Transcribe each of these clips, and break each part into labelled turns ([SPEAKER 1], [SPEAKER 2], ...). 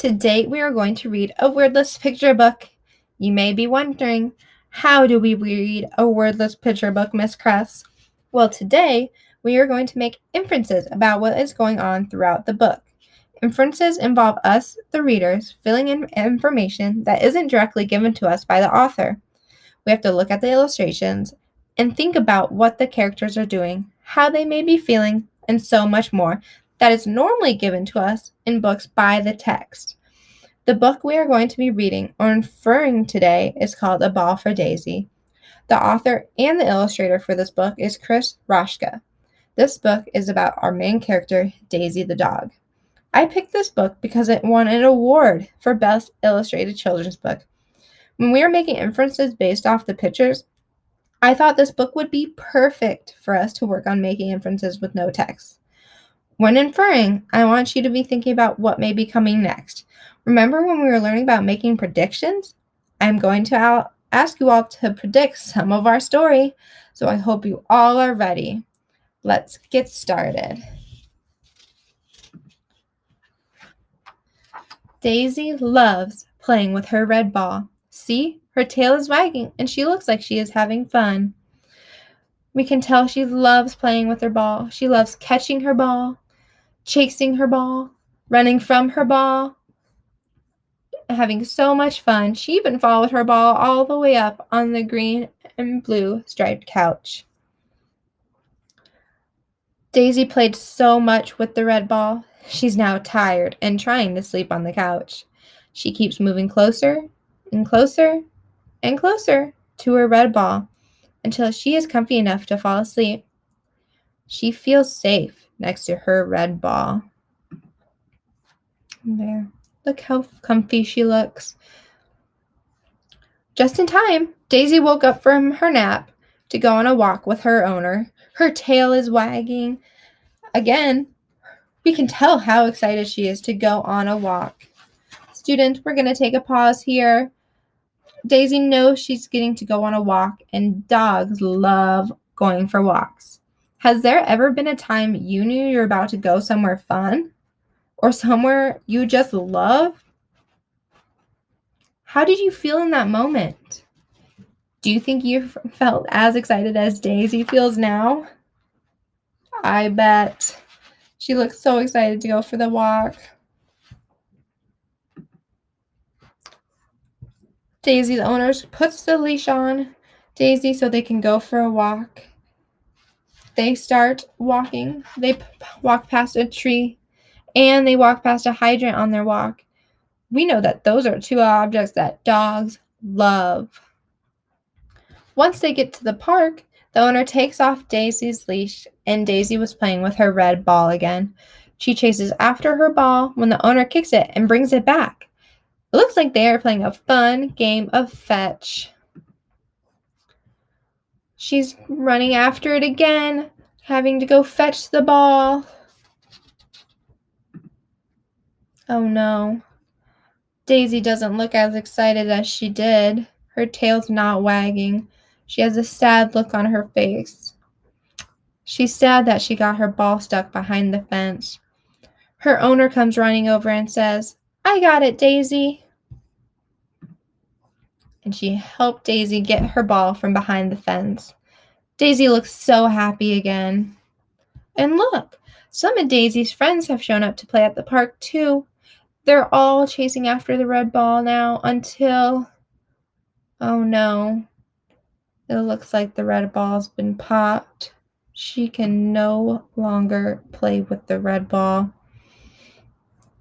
[SPEAKER 1] Today we are going to read a wordless picture book. You may be wondering, how do we read a wordless picture book, Miss Cress? Well, today we are going to make inferences about what is going on throughout the book. Inferences involve us, the readers, filling in information that isn't directly given to us by the author. We have to look at the illustrations and think about what the characters are doing, how they may be feeling, and so much more that is normally given to us in books by the text. The book we are going to be reading or inferring today is called A Ball for Daisy. The author and the illustrator for this book is Chris Roshka. This book is about our main character, Daisy the dog. I picked this book because it won an award for Best Illustrated Children's Book. When we were making inferences based off the pictures, I thought this book would be perfect for us to work on making inferences with no text. When inferring, I want you to be thinking about what may be coming next. Remember when we were learning about making predictions? I'm going to ask you all to predict some of our story, so I hope you all are ready. Let's get started. Daisy loves playing with her red ball. See, her tail is wagging and she looks like she is having fun. We can tell she loves playing with her ball. She loves catching her ball, chasing her ball, running from her ball, having so much fun. She even followed her ball all the way up on the green and blue striped couch. Daisy played so much with the red ball. She's now tired and trying to sleep on the couch. She keeps moving closer and closer and closer to her red ball until she is comfy enough to fall asleep. She feels safe next to her red ball. There. Look how comfy she looks. Just in time, Daisy woke up from her nap to go on a walk with her owner. Her tail is wagging. Again, we can tell how excited she is to go on a walk. Students, we're going to take a pause here. Daisy knows she's getting to go on a walk, and dogs love going for walks. Has there ever been a time you knew you were about to go somewhere fun? Or somewhere you just love? How did you feel in that moment? Do you think you felt as excited as Daisy feels now? I bet. She looks so excited to go for the walk. Daisy's owner puts the leash on Daisy so they can go for a walk. They start walking. They walk past a tree, and they walk past a hydrant on their walk. We know that those are two objects that dogs love. Once they get to the park, the owner takes off Daisy's leash, and Daisy was playing with her red ball again. She chases after her ball when the owner kicks it and brings it back. It looks like they are playing a fun game of fetch. She's running after it again, having to go fetch the ball. Oh no. Daisy doesn't look as excited as she did. Her tail's not wagging. She has a sad look on her face. She's sad that she got her ball stuck behind the fence. Her owner comes running over and says, "I got it, Daisy." And she helped Daisy get her ball from behind the fence. Daisy looks so happy again. And look, some of Daisy's friends have shown up to play at the park too. They're all chasing after the red ball now until, oh no, it looks like the red ball's been popped. She can no longer play with the red ball.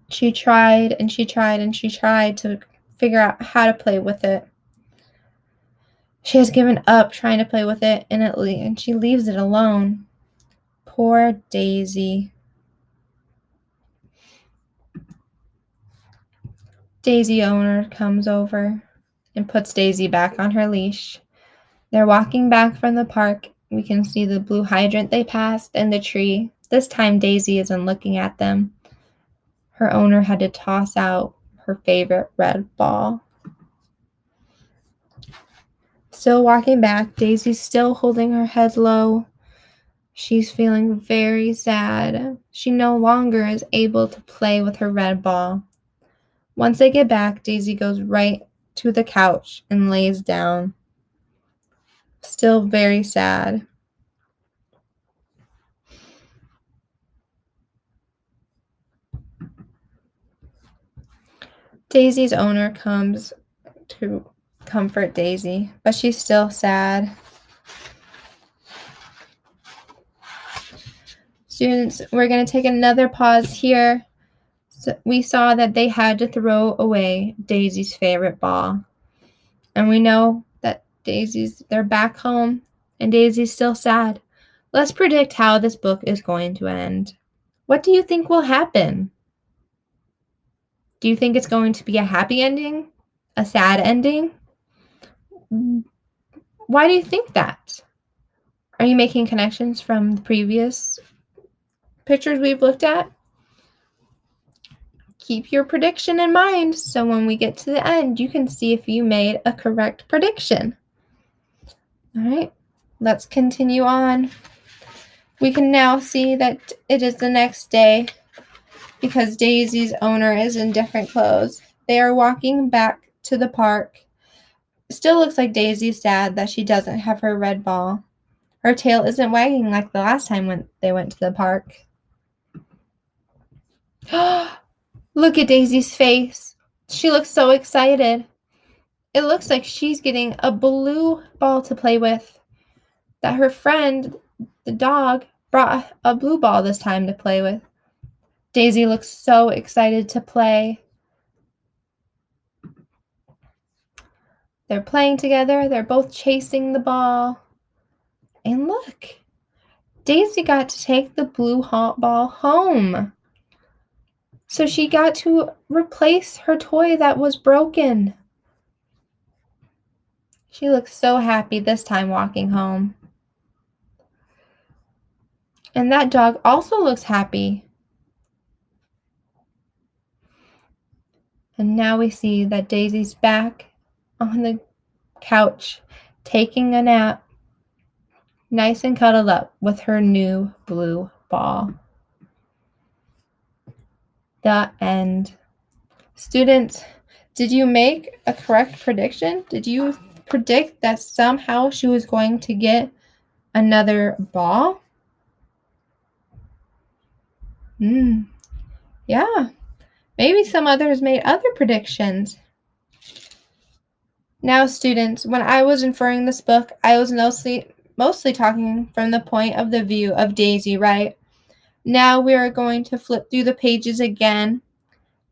[SPEAKER 1] She tried and she tried and she tried to figure out how to play with it. She has given up trying to play with it, and she leaves it alone. Poor Daisy. Daisy owner comes over and puts Daisy back on her leash. They're walking back from the park. We can see the blue hydrant they passed and the tree. This time Daisy isn't looking at them. Her owner had to toss out her favorite red ball. Still walking back, Daisy's still holding her head low. She's feeling very sad. She no longer is able to play with her red ball. Once they get back, Daisy goes right to the couch and lays down, still very sad. Daisy's owner comes to comfort Daisy, but she's still sad. Students, we're going to take another pause here. So we saw that they had to throw away Daisy's favorite ball. And we know that they're back home and Daisy's still sad. Let's predict how this book is going to end. What do you think will happen? Do you think it's going to be a happy ending? A sad ending? Why do you think that? Are you making connections from the previous pictures we've looked at? Keep your prediction in mind so when we get to the end, you can see if you made a correct prediction. All right, let's continue on. We can now see that it is the next day because Daisy's owner is in different clothes. They are walking back to the park. It still looks like Daisy's sad that she doesn't have her red ball. Her tail isn't wagging like the last time when they went to the park. Look at Daisy's face. She looks so excited. It looks like she's getting a blue ball to play with. That her friend, the dog, brought a blue ball this time to play with. Daisy looks so excited to play. They're playing together. They're both chasing the ball. And look, Daisy got to take the blue ball home. So she got to replace her toy that was broken. She looks so happy this time walking home. And that dog also looks happy. And now we see that Daisy's back on the couch taking a nap, nice and cuddled up with her new blue ball. The end. Students, did you make a correct prediction? Did you predict that somehow she was going to get another ball? Yeah. Maybe some others made other predictions. Now, students, when I was inferring this book, I was mostly talking from the point of the view of Daisy, right? Now we are going to flip through the pages again,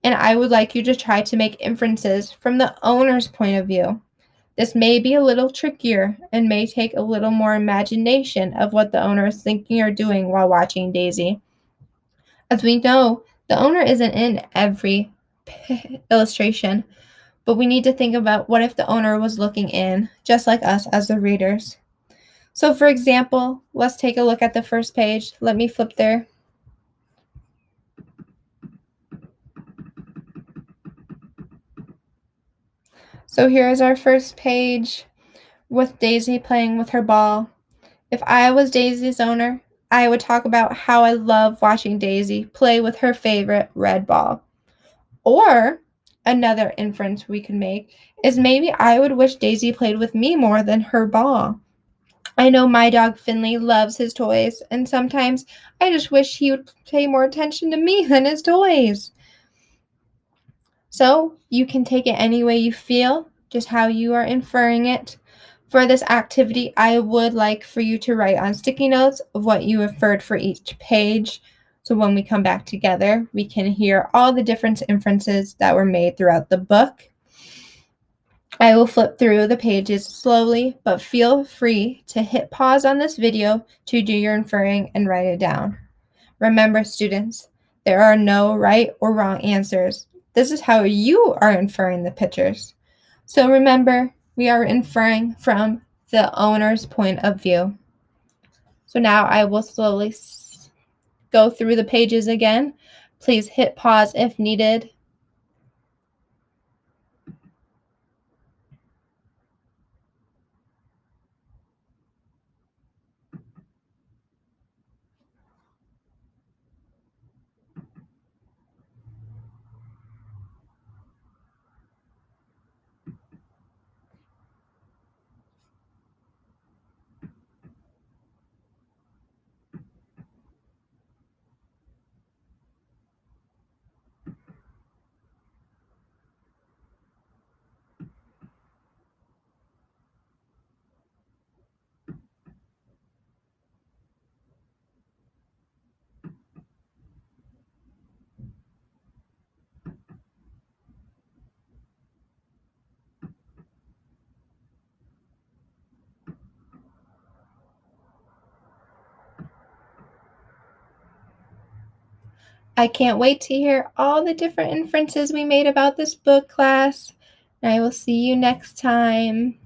[SPEAKER 1] and I would like you to try to make inferences from the owner's point of view. This may be a little trickier and may take a little more imagination of what the owner is thinking or doing while watching Daisy. As we know, the owner isn't in every illustration, but we need to think about what if the owner was looking in, just like us as the readers. So for example, let's take a look at the first page. Let me flip there. So here is our first page with Daisy playing with her ball. If I was Daisy's owner, I would talk about how I love watching Daisy play with her favorite red ball. Or another inference we could make is maybe I would wish Daisy played with me more than her ball. I know my dog Finley loves his toys, and sometimes I just wish he would pay more attention to me than his toys. So you can take it any way you feel, just how you are inferring it. For this activity, I would like for you to write on sticky notes of what you inferred for each page. So when we come back together, we can hear all the different inferences that were made throughout the book. I will flip through the pages slowly, but feel free to hit pause on this video to do your inferring and write it down. Remember, students, there are no right or wrong answers. This is how you are inferring the pictures. So remember, we are inferring from the owner's point of view. So now I will slowly go through the pages again. Please hit pause if needed. I can't wait to hear all the different inferences we made about this book, class. And I will see you next time.